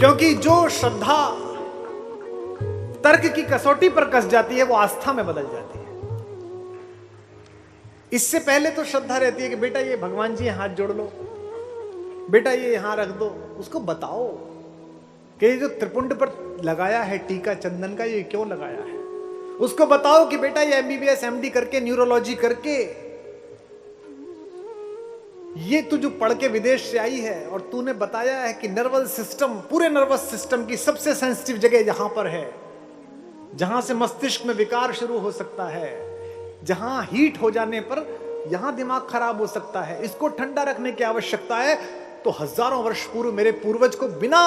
क्योंकि जो श्रद्धा तर्क की कसौटी पर कस जाती है वो आस्था में बदल जाती है। इससे पहले तो श्रद्धा रहती है कि बेटा ये भगवान जी हाथ जोड़ लो, बेटा ये यहां रख दो, उसको बताओ कि ये जो त्रिपुंड पर लगाया है टीका चंदन का, ये क्यों लगाया है। उसको बताओ कि बेटा ये MBBS MD करके, न्यूरोलॉजी करके, ये तू जो पढ़ के विदेश से आई है और तूने बताया है कि नर्वस सिस्टम, पूरे नर्वस सिस्टम की सबसे सेंसिटिव जगह जहां पर है, जहां से मस्तिष्क में विकार शुरू हो सकता है, जहां हीट हो जाने पर यहां दिमाग खराब हो सकता है, इसको ठंडा रखने की आवश्यकता है। तो हजारों वर्ष पूर्व मेरे पूर्वज को बिना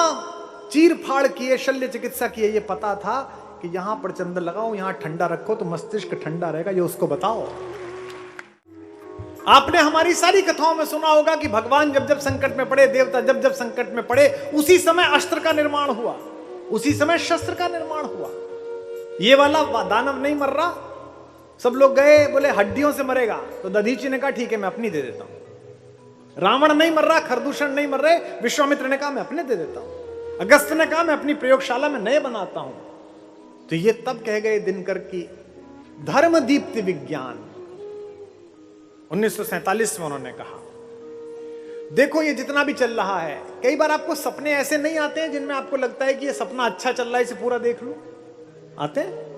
चीर फाड़ किए, शल्य चिकित्सा किए, ये पता था कि यहां पर चंदन लगाओ, यहां ठंडा रखो तो मस्तिष्क ठंडा रहेगा। ये उसको बताओ। आपने हमारी सारी कथाओं में सुना होगा कि भगवान जब जब संकट में पड़े, देवता जब जब संकट में पड़े, उसी समय अस्त्र का निर्माण हुआ, उसी समय शस्त्र का निर्माण हुआ। ये वाला दानव नहीं मर रहा, सब लोग गए, बोले हड्डियों से मरेगा, तो दधीची ने कहा ठीक है मैं अपनी दे देता हूं। रावण नहीं मर रहा, खरदूषण नहीं मर रहे, विश्वामित्र ने कहा मैं अपने दे देता हूं। अगस्त ने कहा मैं अपनी प्रयोगशाला में नए बनाता हूं। तो ये तब कह गए दिनकर की धर्म दीप्ति विज्ञान, 1947 में उन्होंने कहा। देखो ये जितना भी चल रहा है, कई बार आपको सपने ऐसे नहीं आते हैं जिनमें आपको लगता है कि ये सपना अच्छा चल रहा है, इसे पूरा देख लो, आते हैं।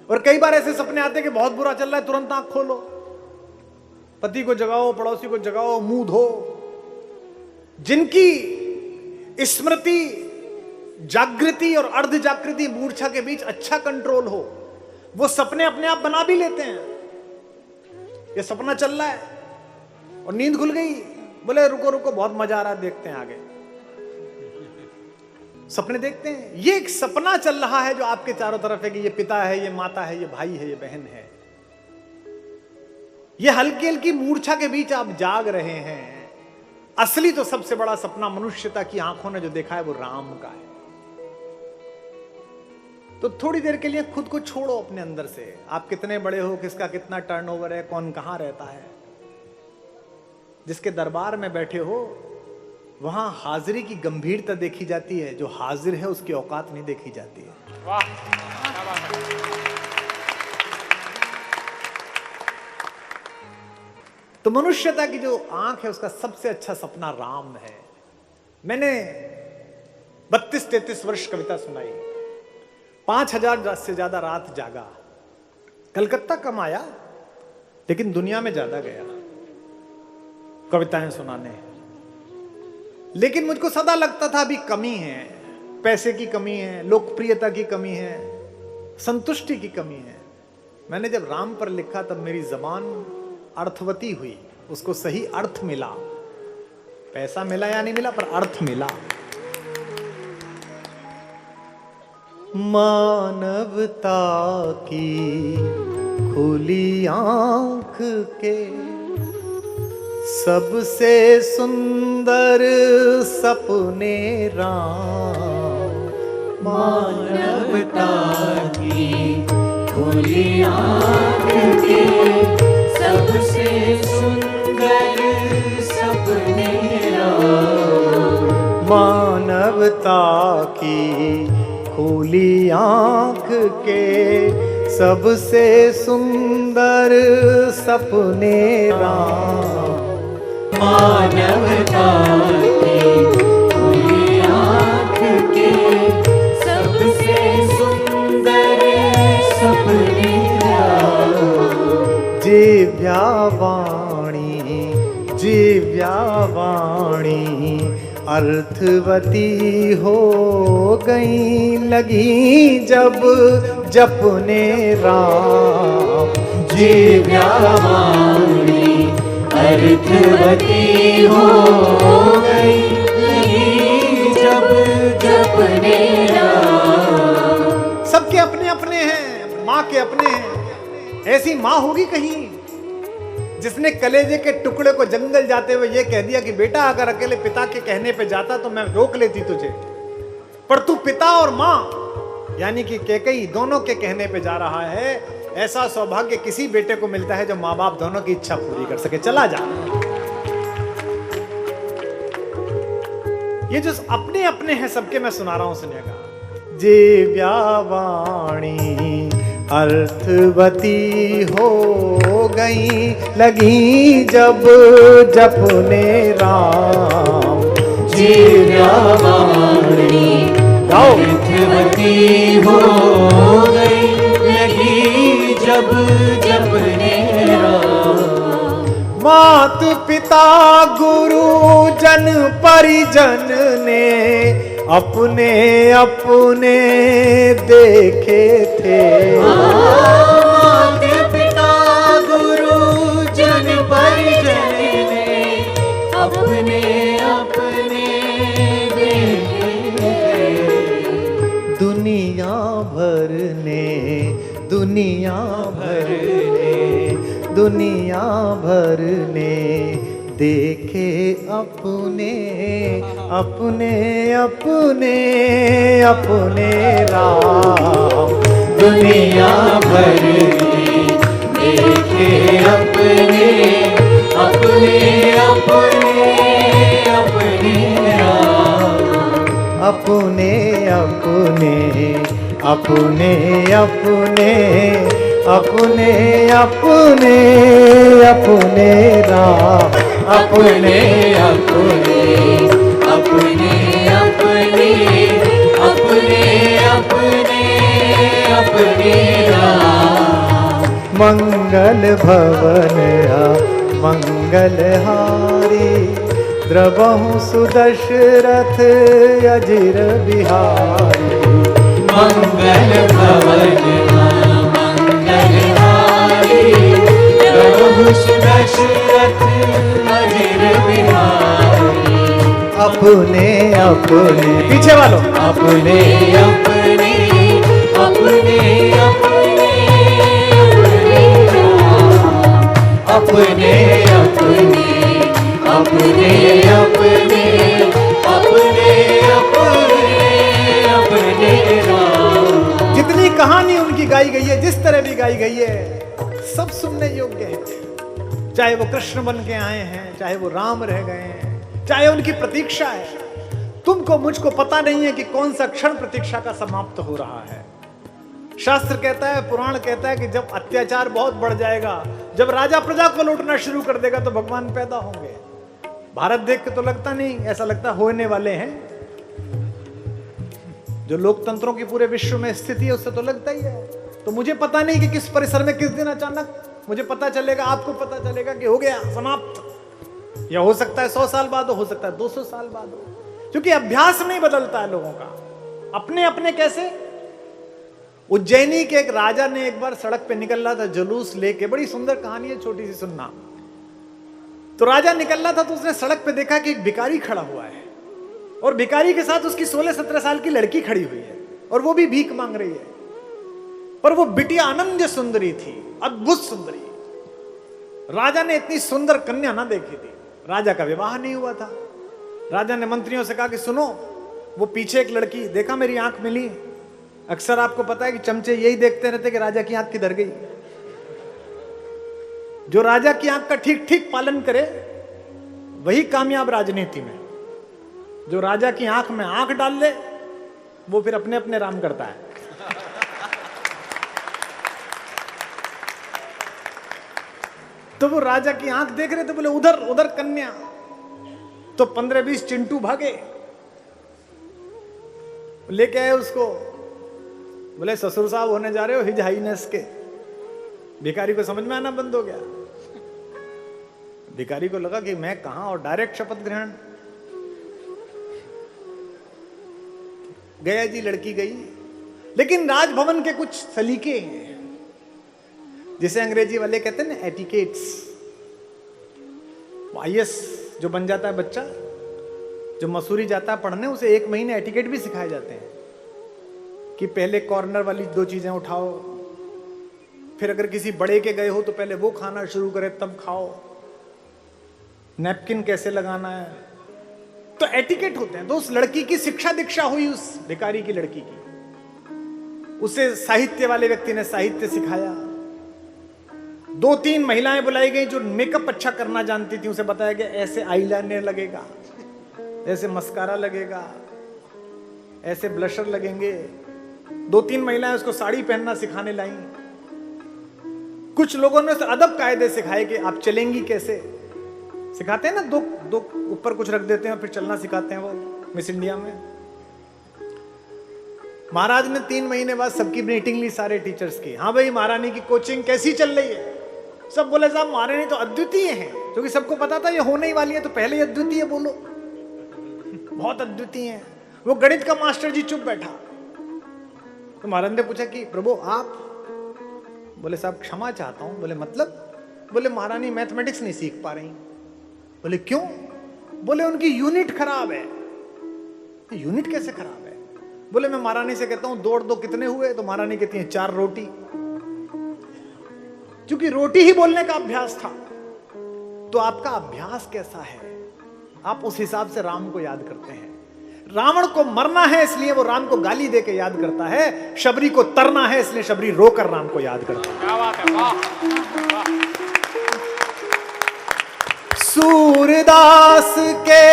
और कई बार ऐसे सपने आते हैं कि बहुत बुरा चल रहा है, तुरंत आंख खोलो, पति को जगाओ, पड़ोसी को जगाओ, मुंह धो। जिनकी स्मृति, जागृति और अर्ध जागृति, मूर्छा के बीच अच्छा कंट्रोल हो, वो सपने अपने आप बना भी लेते हैं। ये सपना चल रहा है और नींद खुल गई, बोले रुको रुको बहुत मजा आ रहा है, देखते हैं आगे। सपने देखते हैं। ये एक सपना चल रहा है जो आपके चारों तरफ है कि ये पिता है, ये माता है, ये भाई है, ये बहन है। ये हल्की हल्की मूर्छा के बीच आप जाग रहे हैं। असली तो सबसे बड़ा सपना मनुष्यता की आंखों ने जो देखा है वो राम का है। तो थोड़ी देर के लिए खुद को छोड़ो अपने अंदर से। आप कितने बड़े हो, किसका कितना टर्नओवर है, कौन कहां रहता है, जिसके दरबार में बैठे हो वहां हाजिरी की गंभीरता देखी जाती है, जो हाजिर है उसकी औकात नहीं देखी जाती है। वाह, क्या बात है। तो मनुष्यता की जो आंख है उसका सबसे अच्छा सपना राम है। मैंने 32-33 वर्ष कविता सुनाई, 5000 से ज्यादा रात जागा, कलकत्ता कम आया लेकिन दुनिया में ज्यादा गया कविताएं सुनाने। लेकिन मुझको सदा लगता था अभी कमी है, पैसे की कमी है, लोकप्रियता की कमी है, संतुष्टि की कमी है। मैंने जब राम पर लिखा तब मेरी जबान अर्थवती हुई, उसको सही अर्थ मिला। पैसा मिला या नहीं मिला, पर अर्थ मिला। मानवता की खुली आंख के सबसे सुंदर सपने राम। मानवता की खुली आंख के सबसे सुंदर सपने राम। मानवता की खुली आंख के सबसे सुंदर सपने राम। मानवता की खुली आंख के सबसे सुंदर सपने राम। जिव्या वाणी अर्थवती हो गई लगी जब जपने राम। जिव्या वाणी अर्थवती हो गई लगी जब जपने राम। सबके अपने अपने हैं, माँ के अपने हैं। ऐसी माँ होगी कहीं जिसने कलेजे के टुकड़े को जंगल जाते हुए ये कह दिया कि बेटा अगर अकेले पिता के कहने पे जाता तो मैं रोक लेती तुझे, पर तू पिता और माँ यानी कि कैकेयी दोनों के कहने पे जा रहा है। ऐसा सौभाग्य किसी बेटे को मिलता है जो माँ बाप दोनों की इच्छा पूरी कर सके। चला जा। ये जो अपने अपने हैं सबके, मैं सुना रहा हूं, सुनिएगा। दिव्यावाणी अर्थवती हो गई, लगी जब जपने राम। दिव्यावाणी गाओ। अर्थवती हो गई, लगी जब जपने राम। मात पिता गुरु जन परिजन ने अपने अपने देखे थे। मात पिता गुरु जन परिजन ने अपने अपने देखे थे। दुनिया भर ने, दुनिया भर ने, दुनिया भर ने देखे अपने अपने अपने अपने राम। दुनिया भर ने देखे अपने अपने अपने अपने राम। अपने अपने अपने अपने अपने अपने अपने राम। अपने अपने अपने अपने अपने अपने अपने राम। मंगल भवन मंगल हारी, द्रवहु सुदशरथ अजिर बिहारी। मंगल भवन मंगल हारी, प्रभु सुदशरथ अजिर बिहारी। अपने अपने, पीछे वालों, अपने अपने अपने अपने अपने अपने अपने अपने अपने अपने राम। जितनी कहानी उनकी गाई गई है, जिस तरह भी गाई गई है, सब सुनने योग्य है। चाहे वो कृष्ण बन के आए हैं, चाहे वो राम रह गए हैं, चाहे उनकी प्रतीक्षा है। तुमको मुझको पता नहीं है कि कौन सा क्षण प्रतीक्षा का समाप्त हो रहा है। शास्त्र कहता है, पुराण कहता है कि जब अत्याचार बहुत बढ़ जाएगा, जब राजा प्रजा को लूटना शुरू कर देगा, तो भगवान पैदा होंगे। भारत देख के तो लगता नहीं, ऐसा लगता होने वाले हैं। जो लोकतंत्रों की पूरे विश्व में स्थिति है, उससे तो लगता ही है। तो मुझे पता नहीं कि किस परिसर में किस दिन अचानक मुझे पता चलेगा, आपको पता चलेगा कि हो गया, समाप्त। या हो सकता है 100 साल बाद हो सकता है 200 साल बाद हो, क्योंकि अभ्यास नहीं बदलता है लोगों का। अपने अपने कैसे? उज्जैनी के एक राजा ने एक बार सड़क पे निकल रहा था जुलूस लेके, बड़ी सुंदर कहानी है, छोटी सी सुनना। तो राजा निकल रहा था तो उसने सड़क पे देखा कि एक भिखारी खड़ा हुआ है, और भिखारी के साथ उसकी 16-17 साल की लड़की खड़ी हुई है, और वो भी भीख मांग रही है। पर वो बिटिया अनन्य सुंदरी थी, अद्भुत सुंदरी। राजा ने इतनी सुंदर कन्या ना देखी थी। राजा का विवाह नहीं हुआ था। राजा ने मंत्रियों से कहा कि सुनो, वो पीछे एक लड़की, देखा मेरी आंख मिली। अक्सर आपको पता है कि चमचे यही देखते रहते कि राजा की आंख किधर गई। जो राजा की आंख का ठीक ठीक पालन करे वही कामयाब राजनीति में। जो राजा की आंख में आंख डाल ले वो फिर अपने अपने राम करता है। तो वो राजा की आंख देख रहे थे, बोले उधर उधर कन्या। तो 15-20 चिंटू भागे, लेके आए उसको। बोले ससुर साहब होने जा रहे हो हिज हाईनेस के। भिखारी को समझ में आना बंद हो गया। भिखारी को लगा कि मैं कहां, और डायरेक्ट शपथ ग्रहण। गया जी, लड़की गई। लेकिन राजभवन के कुछ सलीके हैं, जिसे अंग्रेजी वाले कहते हैं ना एटिकेट्स। IAS जो बन जाता है बच्चा, जो मसूरी जाता है पढ़ने, उसे 1 महीने एटिकेट भी सिखाए जाते हैं कि पहले कॉर्नर वाली 2 चीजें उठाओ, फिर अगर किसी बड़े के गए हो तो पहले वो खाना शुरू करे तब खाओ, नैपकिन कैसे लगाना है, तो एटिकेट होते हैं। तो उस लड़की की शिक्षा दीक्षा हुई, उस भिखारी की लड़की की। उसे साहित्य वाले व्यक्ति ने साहित्य सिखाया। 2-3 महिलाएं बुलाई गई जो मेकअप अच्छा करना जानती थी। उसे बताया गया ऐसे आईलाइनर लगेगा, ऐसे मस्कारा लगेगा, ऐसे ब्लशर लगेंगे। 2-3 महिलाएं उसको साड़ी पहनना सिखाने लाई। कुछ लोगों ने अदब कायदे सिखाए कि आप चलेंगी कैसे, सिखाते हैं ना, दो ऊपर कुछ रख देते हैं फिर चलना सिखाते हैं वो मिस इंडिया में। महाराज ने 3 महीने बाद सबकी मीटिंग ली सारे टीचर्स की। हाँ भाई, महारानी की कोचिंग कैसी चल रही है? सब बोले साहब महारानी तो अद्वितीय है, क्योंकि सबको पता था ये होने ही वाली है, तो पहले ही अद्वितीय बोलो, बहुत अद्वितीय है। वो गणित का मास्टर जी चुप बैठा, तो महाराज ने पूछा कि प्रभु आप? बोले साहब क्षमा चाहता हूं। बोले मतलब? बोले महारानी मैथमेटिक्स नहीं सीख पा रही। बोले क्यों? बोले उनकी यूनिट खराब है। यूनिट कैसे खराब है? बोले मैं महारानी से कहता हूं 2 और 2 कितने हुए, तो महारानी कहती है 4 रोटी। क्योंकि रोटी ही बोलने का अभ्यास था। तो आपका अभ्यास कैसा है, आप उस हिसाब से राम को याद करते हैं। रावण को मरना है इसलिए वो राम को गाली देके याद करता है, शबरी को तरना है इसलिए शबरी रोकर राम को याद करता है। क्या बात है, वाह। सूरदास के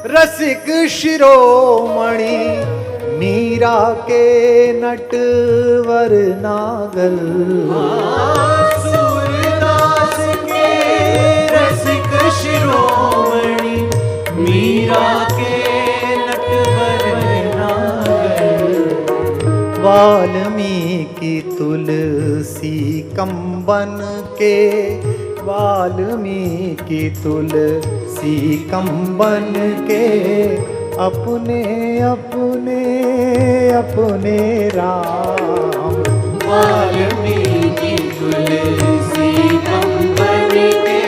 रसिक शिरोमणि, मीरा के नटवर नागल। सूरदास के रसिक शिरोमणि, मीरा के नटवर नागल। वाल्मीकि तुलसी कंबन के, वाल्मीकि तुलसी कंबन के, अपने अपने अपने राम। वाल्मीकि तुलसी कंबन के,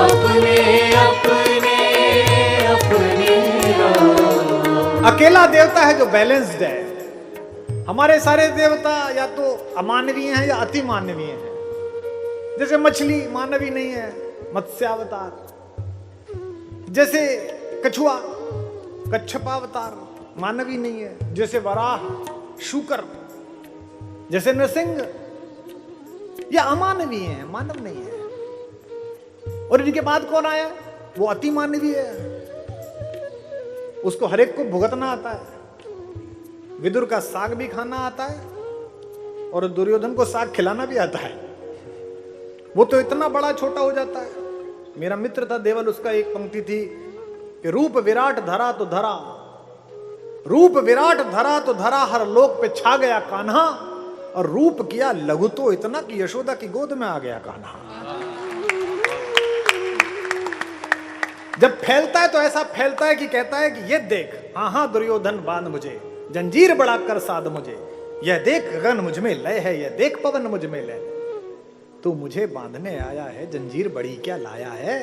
अपने अपने अपने राम। अकेला देवता है जो बैलेंस्ड है। हमारे सारे देवता या तो अमानवीय हैं या अति मानवीय हैं। जैसे मछली मानवीय नहीं है, मत्स्यावतार। जैसे कछुआ कच्छपावतार, मानवीय नहीं है। जैसे वराह शूकर, जैसे नृसिंह, ये अमानवीय है, मानव नहीं है। और इनके बाद कौन आया? वो अति मानवीय है, उसको हर एक को भुगतना आता है। विदुर का साग भी खाना आता है और दुर्योधन को साग खिलाना भी आता है। वो तो इतना बड़ा छोटा हो जाता है। मेरा मित्र था देवल, उसका एक पंक्ति थी कि रूप विराट धरा तो धरा, रूप विराट धरा तो धरा, हर लोक पे छा गया कान्हा, और रूप किया लघु तो इतना कि यशोदा की गोद में आ गया कान्हा। जब फैलता है तो ऐसा फैलता है कि कहता है कि ये देख, हाँ हाँ दुर्योधन बांध मुझे, जंजीर बड़ा कर साध मुझे, यह देख गगन मुझ में लय है, यह देख पवन मुझ में लय, तू मुझे बांधने आया है, जंजीर बड़ी क्या लाया है।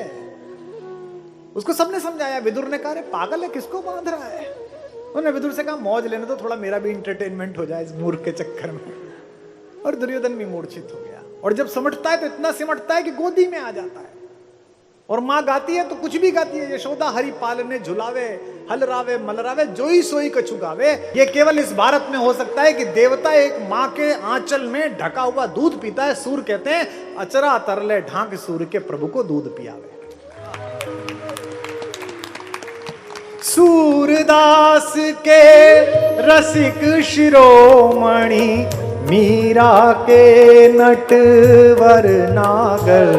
उसको सबने समझाया। विदुर ने कहा अरे पागल है, किसको बांध रहा है? उन्होंने विदुर से कहा मौज लेने दो, थोड़ा मेरा भी इंटरटेनमेंट हो जाए इस मूर्ख के चक्कर में। और दुर्योधन भी मूर्छित हो गया। और जब सिमटता है तो इतना सिमटता है कि गोदी में आ जाता है। और माँ गाती है तो कुछ भी गाती है, यशोदा हरि पालने झुलावे, हलरावे मलरावे, जोई सोई कछु गावे। ये केवल इस भारत में हो सकता है कि देवता एक माँ के आंचल में ढका हुआ दूध पीता है। सूर कहते हैं अचरा तरले ढांक सूर के प्रभु को दूध पियावे। सूरदास के रसिक शिरोमणि, मीरा के नटवर नागर।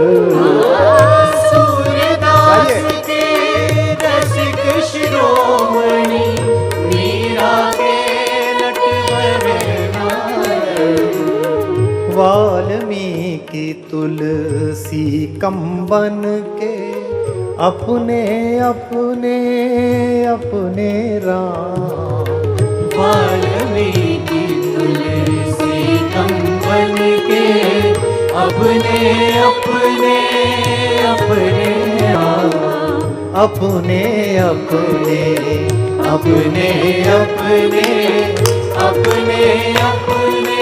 सूरदास के रसिक शिरोमणि, मीरा के नटवर नागर। वाल्मीकि तुलसी कंबन के, अपने अपने अपने राम। वाल्मीकि तुलसी कंबन के, अपने अपने अपने राम। अपने अपने अपने अपने अपने अपने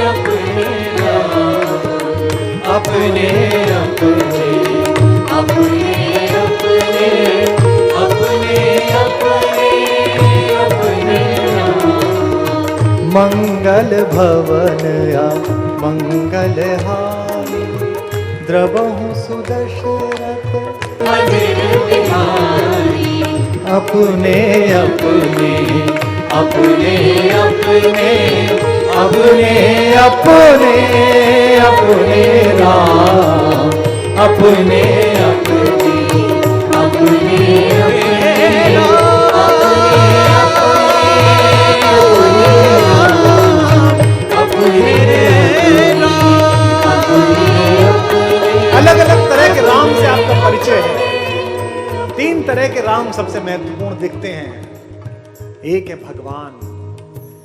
अपने राम। अपने अपने अपने अपने अपने अपने अपने राम। मंगल भवन या मंगल हारी, द्रवहु सुदशरथ मधुर बिहारी। अपने अपने अपने अपने अपने अपने अपने राम अपने अपने अपने अलग अलग तरह के राम से आपका परिचय है। 3 तरह के राम सबसे महत्वपूर्ण दिखते हैं। एक है भगवान,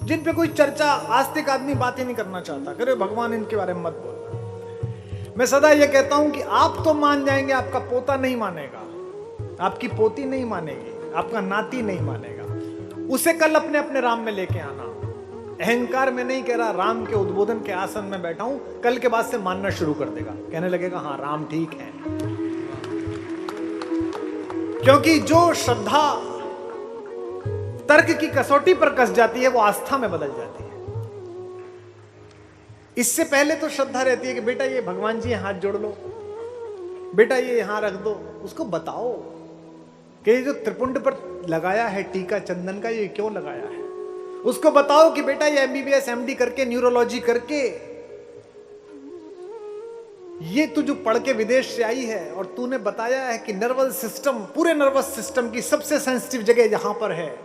जिन पे कोई चर्चा आस्तिक आदमी बात ही नहीं करना चाहता, करे भगवान इनके बारे में मत बोलना। मैं सदा ये कहता हूं कि आप तो मान जाएंगे, आपका पोता नहीं मानेगा, आपकी पोती नहीं मानेगी, आपका नाती नहीं मानेगा। उसे कल अपने अपने राम में लेके आना। अहंकार में नहीं कह रहा, राम के उद्बोधन के आसन में बैठा हूं, कल के बाद से मानना शुरू कर देगा, कहने लगेगा हाँ राम ठीक है। क्योंकि जो श्रद्धा तर्क की कसौटी पर कस जाती है वो आस्था में बदल जाती है। इससे पहले तो श्रद्धा रहती है कि बेटा ये भगवान जी हाथ जोड़ लो, बेटा ये यहां रख दो, उसको बताओ कि ये जो त्रिपुंड पर लगाया है टीका चंदन का, ये क्यों लगाया है। उसको बताओ कि बेटा ये MBBS MD करके, न्यूरोलॉजी करके, ये तू जो पढ़ के विदेश से आई है और तूने बताया है कि नर्वस सिस्टम, पूरे नर्वस सिस्टम की सबसे सेंसिटिव जगह जहां पर है,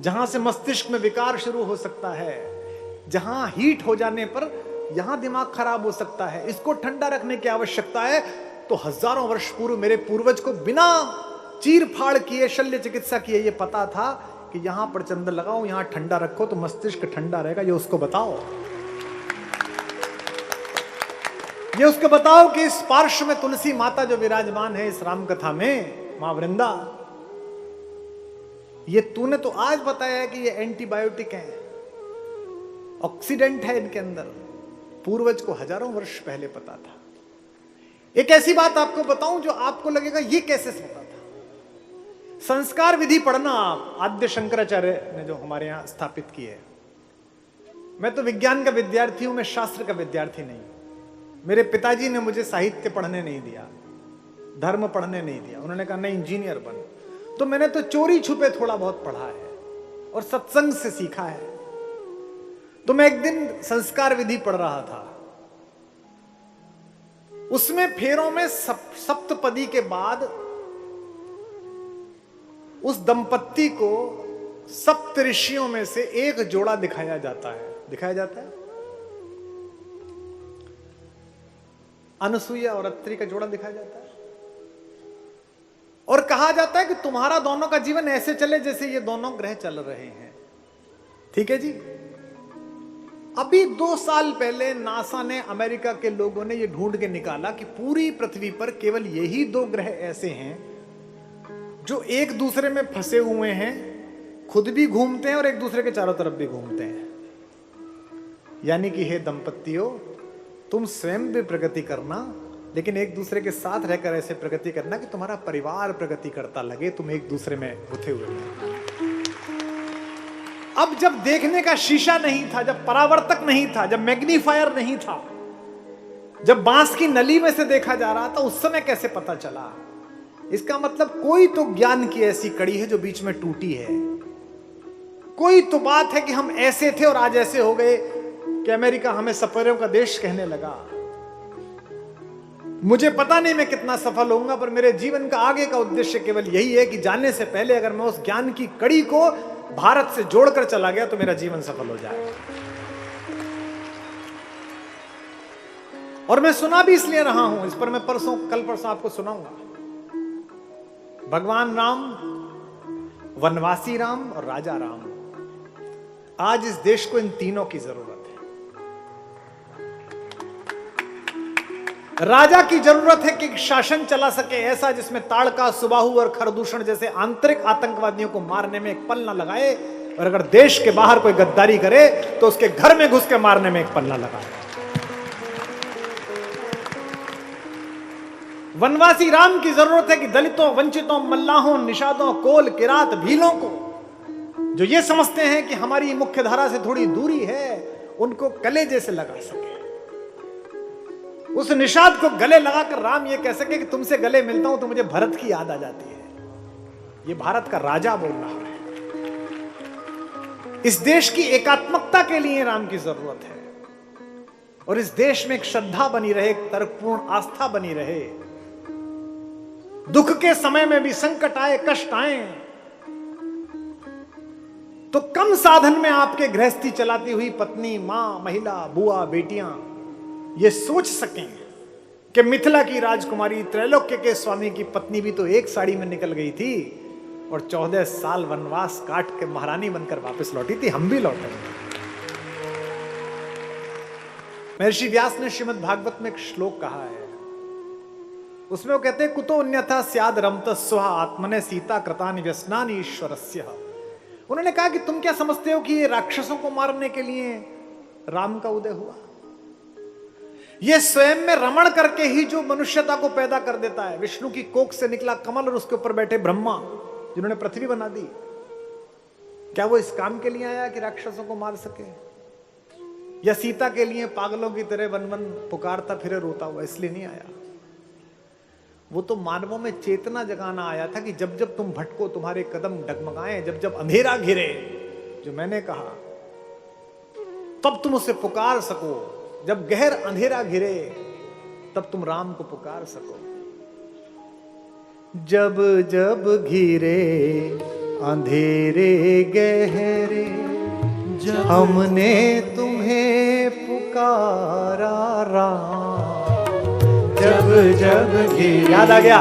जहां से मस्तिष्क में विकार शुरू हो सकता है, जहां हीट हो जाने पर यहां दिमाग खराब हो सकता है, इसको ठंडा रखने की आवश्यकता है। तो हजारों वर्ष पूर्व मेरे पूर्वज को बिना चीर फाड़ किए, शल्य चिकित्सा किए, ये पता था कि यहां पर चंदन लगाओ, यहां ठंडा रखो तो मस्तिष्क ठंडा रहेगा। ये उसको बताओ, ये उसको बताओ कि इस पार्श्व में तुलसी माता जो विराजमान है इस राम कथा में, मां वृंदा, ये तूने तो आज बताया है कि ये एंटीबायोटिक है, ऑक्सीडेंट है इनके अंदर। पूर्वज को हजारों वर्ष पहले पता था। एक ऐसी बात आपको बताऊं जो आपको लगेगा ये कैसे पता था। संस्कार विधि पढ़ना आप, आद्य शंकराचार्य ने जो हमारे यहां स्थापित की है। मैं तो विज्ञान का विद्यार्थी हूं, मैं शास्त्र का विद्यार्थी नहीं। मेरे पिताजी ने मुझे साहित्य पढ़ने नहीं दिया, धर्म पढ़ने नहीं दिया। उन्होंने कहा नहीं इंजीनियर बन। तो मैंने तो चोरी छुपे थोड़ा बहुत पढ़ा है और सत्संग से सीखा है। तो मैं एक दिन संस्कार विधि पढ़ रहा था, उसमें फेरों में सप्तपदी के बाद उस दंपत्ति को सप्त ऋषियों में से एक जोड़ा दिखाया जाता है। दिखाया जाता है अनुसुईया और अत्रि का जोड़ा दिखाया जाता है और कहा जाता है कि तुम्हारा दोनों का जीवन ऐसे चले जैसे ये दोनों ग्रह चल रहे हैं। ठीक है जी। अभी 2 साल पहले नासा ने, अमेरिका के लोगों ने ये ढूंढ के निकाला कि पूरी पृथ्वी पर केवल यही 2 ग्रह ऐसे हैं जो एक दूसरे में फंसे हुए हैं, खुद भी घूमते हैं और एक दूसरे के चारों तरफ भी घूमते हैं। यानी कि हे दंपत्तियों, तुम स्वयं भी प्रगति करना, लेकिन एक दूसरे के साथ रहकर ऐसे प्रगति करना कि तुम्हारा परिवार प्रगति करता लगे, तुम एक दूसरे में गुथे हुए हो। अब जब देखने का शीशा नहीं था, जब परावर्तक नहीं था, जब मैग्नीफायर नहीं था, जब बांस की नली में से देखा जा रहा था, उस समय कैसे पता चला? इसका मतलब कोई तो ज्ञान की ऐसी कड़ी है जो बीच में टूटी है। कोई तो बात है कि हम ऐसे थे और आज ऐसे हो गए कि अमेरिका हमें सफरों का देश कहने लगा। मुझे पता नहीं मैं कितना सफल होऊंगा, पर मेरे जीवन का आगे का उद्देश्य केवल यही है कि जाने से पहले अगर मैं उस ज्ञान की कड़ी को भारत से जोड़कर चला गया तो मेरा जीवन सफल हो जाएगा। और मैं सुना भी इसलिए रहा हूं, इस पर मैं कल परसों आपको सुनाऊंगा। भगवान राम, वनवासी राम और राजा राम। आज इस देश को इन तीनों की जरूरत है। राजा की जरूरत है कि शासन चला सके ऐसा जिसमें ताड़का, सुबाहु और खरदूषण जैसे आंतरिक आतंकवादियों को मारने में एक पल ना लगाए, और अगर देश के बाहर कोई गद्दारी करे तो उसके घर में घुस के मारने में एक पल ना लगाए। वनवासी राम की जरूरत है कि दलितों, वंचितों, मल्लाहों, निषादों, कोल, किरात, भीलों को, जो ये समझते हैं कि हमारी मुख्य धारा से थोड़ी दूरी है, उनको कलेजे से लगा सके। उस निषाद को गले लगाकर राम ये कह सके कि तुमसे गले मिलता हूं तो मुझे भरत की याद आ जाती है। ये भारत का राजा बोल रहा है। इस देश की एकात्मकता के लिए राम की जरूरत है और इस देश में एक श्रद्धा बनी रहे, एक तर्कपूर्ण आस्था बनी रहे। दुख के समय में भी संकट आए, कष्ट आए, तो कम साधन में आपके गृहस्थी चलाती हुई पत्नी, मां, महिला, बुआ, बेटियां ये सोच सकें कि मिथिला की राजकुमारी, त्रैलोक्य के स्वामी की पत्नी भी तो एक साड़ी में निकल गई थी और 14 साल वनवास काट के महारानी बनकर वापस लौटी थी, हम भी लौटे। महर्षि व्यास ने श्रीमद् भागवत में एक श्लोक कहा है, उसमें वो कहते हैं, कुतो अन्यथा स्याद रमतस्व आत्मने सीता कृतानि व्यसनानि ईश्वरस्य। उन्होंने कहा कि तुम क्या समझते हो कि ये राक्षसों को मारने के लिए राम का उदय हुआ? ये स्वयं में रमण करके ही जो मनुष्यता को पैदा कर देता है। विष्णु की कोख से निकला कमल और उसके ऊपर बैठे ब्रह्मा जिन्होंने पृथ्वी बना दी, क्या वो इस काम के लिए आया कि राक्षसों को मार सके? या सीता के लिए पागलों की तरह वन वन पुकारता फिरे रोता हुआ इसलिए नहीं आया? वो तो मानवों में चेतना जगाना आया था कि जब जब तुम भटको, तुम्हारे कदम डगमगाएं, जब जब अंधेरा घिरे, जो मैंने कहा, तब तुम उसे पुकार सको। जब गहर अंधेरा घिरे तब तुम राम को पुकार सको। जब जब घिरे अंधेरे गहरे, हमने तुम्हें पुकारा राम। जब जब घिरे, याद आ गया,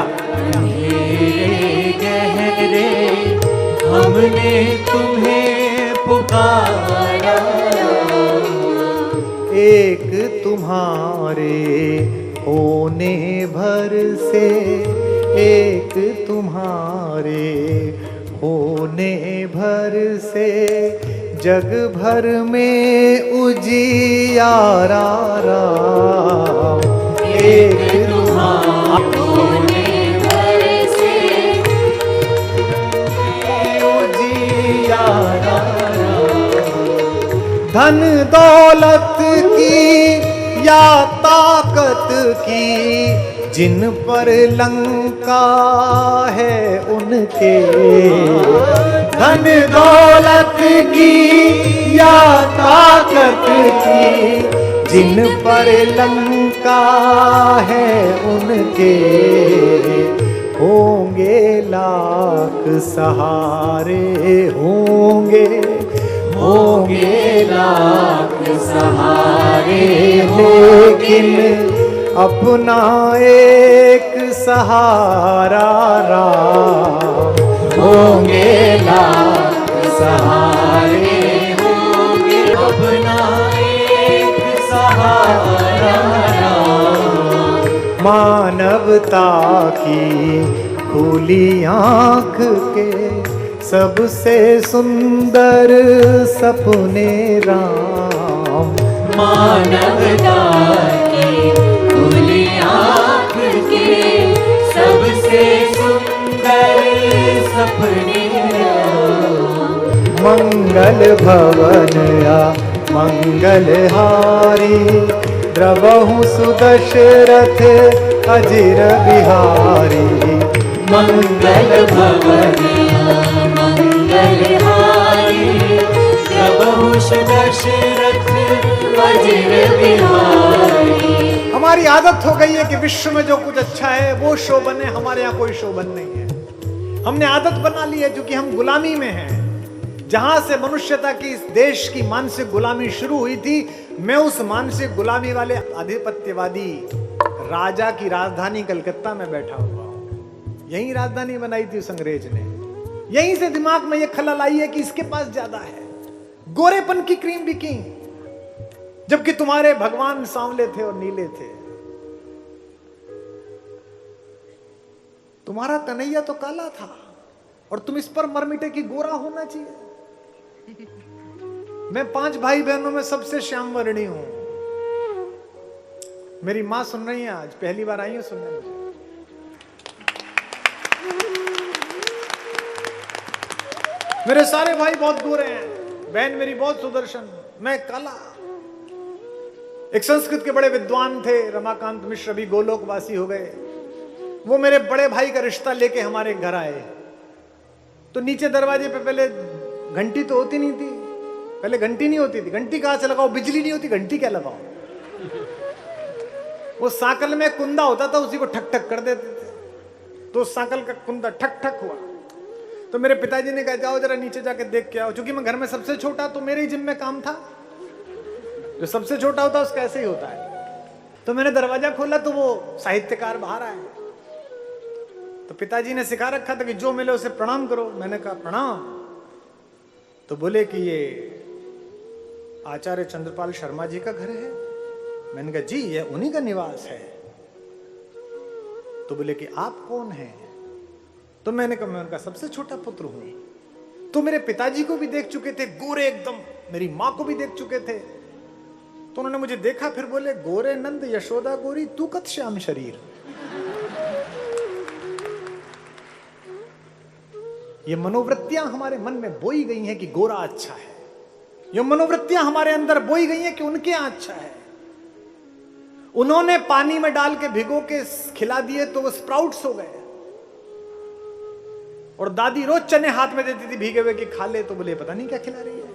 अंधेरे गहरे, हमने तुम्हें पुकारा। एक तुम्हारे होने भर से, एक तुम्हारे होने भर से, जग भर में उजियारा राम। एक तुम्हारे होने भर से, उजियारा धन दौलत की या ताकत की, जिन पर लंका है उनके। धन दौलत की या ताकत की, जिन पर लंका है उनके। होंगे लाख सहारे, होंगे लाख सहारे, लेकिन अपना एक सहारा राम। होंगे लाख सहारे, होंगे अपना एक सहारा राम। मानवता की खुली आंख के सबसे सुंदर सपने राम। मानवता की खुली आँख के सबसे सुंदर सपने राम। मंगल भवन या मंगलहारी, द्रवहु सुदशरथ अजिर बिहारी। मंगल भवन मंगलहारी, प्रभु दशरथ अजिर बिहारी। हमारी आदत हो गई है कि विश्व में जो कुछ अच्छा है वो शोभन है, हमारे यहाँ कोई शोभन नहीं है। हमने आदत बना ली है क्योंकि हम गुलामी में हैं। जहां से मनुष्यता की इस देश की मानसिक गुलामी शुरू हुई थी, मैं उस मानसिक गुलामी वाले आधिपत्यवादी राजा की राजधानी कलकत्ता में बैठा हुआ हूं। यही राजधानी बनाई थी उस अंग्रेज ने। यहीं से दिमाग में यह खलल आई है कि इसके पास ज्यादा है, गोरेपन की क्रीम बिकी, जबकि तुम्हारे भगवान सांवले थे और नीले थे। तुम्हारा कन्हैया तो काला था और तुम इस पर मरमिटे की गोरा होना चाहिए। मैं 5 भाई बहनों में सबसे श्याम वर्णी हूं। मेरी मां सुन रही है, आज पहली बार आई है सुनने मुझे। मेरे सारे भाई बहुत गोरे हैं, बहन मेरी बहुत सुदर्शन, मैं काला। एक संस्कृत के बड़े विद्वान थे रमाकांत मिश्र, अभी गोलोकवासी हो गए। वो मेरे बड़े भाई का रिश्ता लेके हमारे घर आए। तो नीचे दरवाजे पे पहले घंटी तो होती नहीं थी, पहले घंटी नहीं होती थी, घंटी कहां से लगाओ, बिजली नहीं होती, घंटी क्या लगाओ। वो सांकल में कुंदा होता था, उसी को ठक ठक कर देते थे, तो सांकल का कुंदा ठक ठक हुआ। तो मेरे पिताजी ने कहा जाओ जरा नीचे जाके देख के आओ, क्योंकि मैं घर में सबसे छोटा, तो मेरे ही जिम्मे काम था, जो सबसे छोटा होता है उसका ऐसे ही होता है। तो मैंने दरवाजा खोला तो वो साहित्यकार बाहर आए। तो पिताजी ने सिखा रखा था कि जो मिले उसे प्रणाम करो। मैंने कहा प्रणाम। तो बोले कि ये आचार्य चंद्रपाल शर्मा जी का घर है। मैंने कहा जी ये उन्हीं का निवास है। तो बोले कि आप कौन हैं? तो मैंने कहा मैं उनका सबसे छोटा पुत्र हूं। तो मेरे पिताजी को भी देख चुके थे, गोरे एकदम, मेरी मां को भी देख चुके थे। तो उन्होंने मुझे देखा, फिर बोले गोरे नंद यशोदा गोरी तू कत श्याम शरीर। ये मनोवृत्तियां हमारे मन में बोई गई हैं कि गोरा अच्छा है, ये मनोवृत्तियां हमारे अंदर बोई गई हैं कि उनके यहां अच्छा है। उन्होंने पानी में डाल के भिगो के खिला दिए तो वो स्प्राउट्स हो गए, और दादी रोज चने हाथ में देती थी भीगे हुए कि खा ले, तो बोले पता नहीं क्या खिला रही है।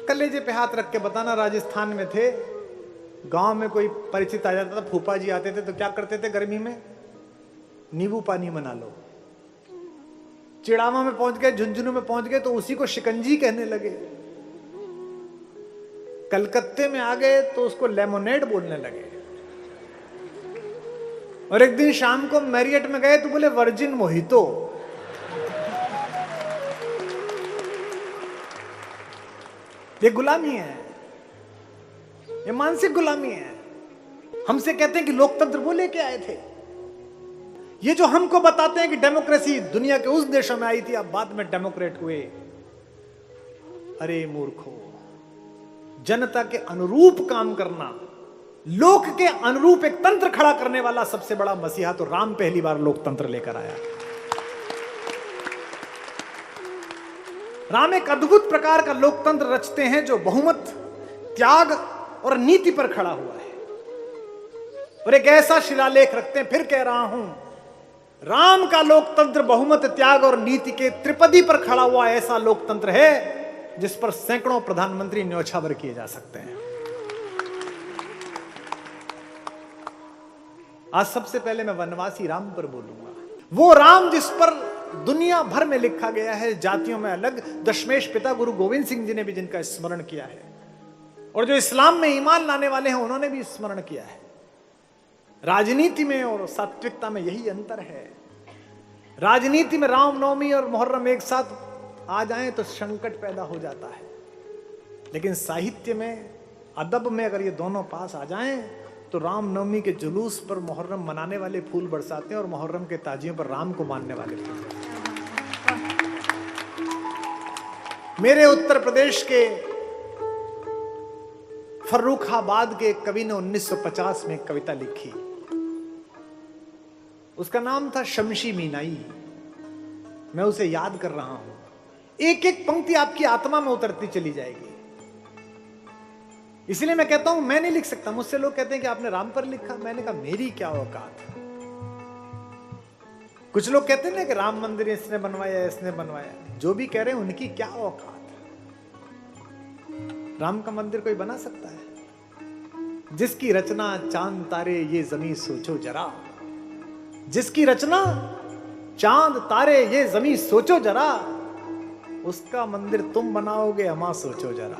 कलेजे पे हाथ रख के बताना, राजस्थान में थे, गांव में कोई परिचित आ जाता था, फूफा जी आते थे, तो क्या करते थे गर्मी में, नींबू पानी बना लो। चिड़ावा में पहुंच गए, झुंझुनू में पहुंच गए तो उसी को शिकंजी कहने लगे। कलकत्ते में आ गए तो उसको लेमोनेड बोलने लगे। और एक दिन शाम को मैरियट में गए तो बोले वर्जिन मोहितो। ये गुलामी है, ये मानसिक गुलामी है। हमसे कहते हैं कि लोकतंत्र वो लेके आए थे। ये जो हमको बताते हैं कि डेमोक्रेसी दुनिया के उस देशों में आई थी, अब बाद में डेमोक्रेट हुए। अरे मूर्खो, जनता के अनुरूप काम करना, लोक के अनुरूप एक तंत्र खड़ा करने वाला सबसे बड़ा मसीहा तो राम पहली बार लोकतंत्र लेकर आया। राम एक अद्भुत प्रकार का लोकतंत्र रचते हैं जो बहुमत, त्याग और नीति पर खड़ा हुआ है। और एक ऐसा शिलालेख रखते हैं, फिर कह रहा हूं, राम का लोकतंत्र बहुमत, त्याग और नीति के त्रिपदी पर खड़ा हुआ ऐसा लोकतंत्र है जिस पर सैकड़ों प्रधानमंत्री न्योछावर किए जा सकते हैं। आज सबसे पहले मैं वनवासी राम पर बोलूंगा, वो राम जिस पर दुनिया भर में लिखा गया है, जातियों में अलग। दशमेश पिता गुरु गोविंद सिंह जी ने भी जिनका स्मरण किया है, और जो इस्लाम में ईमान लाने वाले हैं उन्होंने भी स्मरण किया है। राजनीति में और सात्विकता में यही अंतर है। राजनीति में रामनवमी और मुहर्रम एक साथ आ जाएं तो संकट पैदा हो जाता है, लेकिन साहित्य में, अदब में अगर ये दोनों पास आ जाएं तो रामनवमी के जुलूस पर मुहर्रम मनाने वाले फूल बरसाते हैं और मुहर्रम के ताजियों पर राम को मानने वाले फूल। मेरे उत्तर प्रदेश के फर्रुखाबाद के एक कवि ने 1950 में एक कविता लिखी, उसका नाम था शमशी मीनाई। मैं उसे याद कर रहा हूं, एक एक पंक्ति आपकी आत्मा में उतरती चली जाएगी। इसलिए मैं कहता हूं मैं नहीं लिख सकता। मुझसे लोग कहते हैं कि आपने राम पर लिखा। मैंने कहा मेरी क्या औकात। कुछ लोग कहते हैं ना कि राम मंदिर इसने बनवाया, इसने बनवाया। जो भी कह रहे हैं उनकी क्या औकात। राम का मंदिर कोई बना सकता है? जिसकी रचना चांद तारे ये जमीन सोचो जरा, जिसकी रचना चांद तारे ये जमीन सोचो जरा, उसका मंदिर तुम बनाओगे अमा सोचो जरा।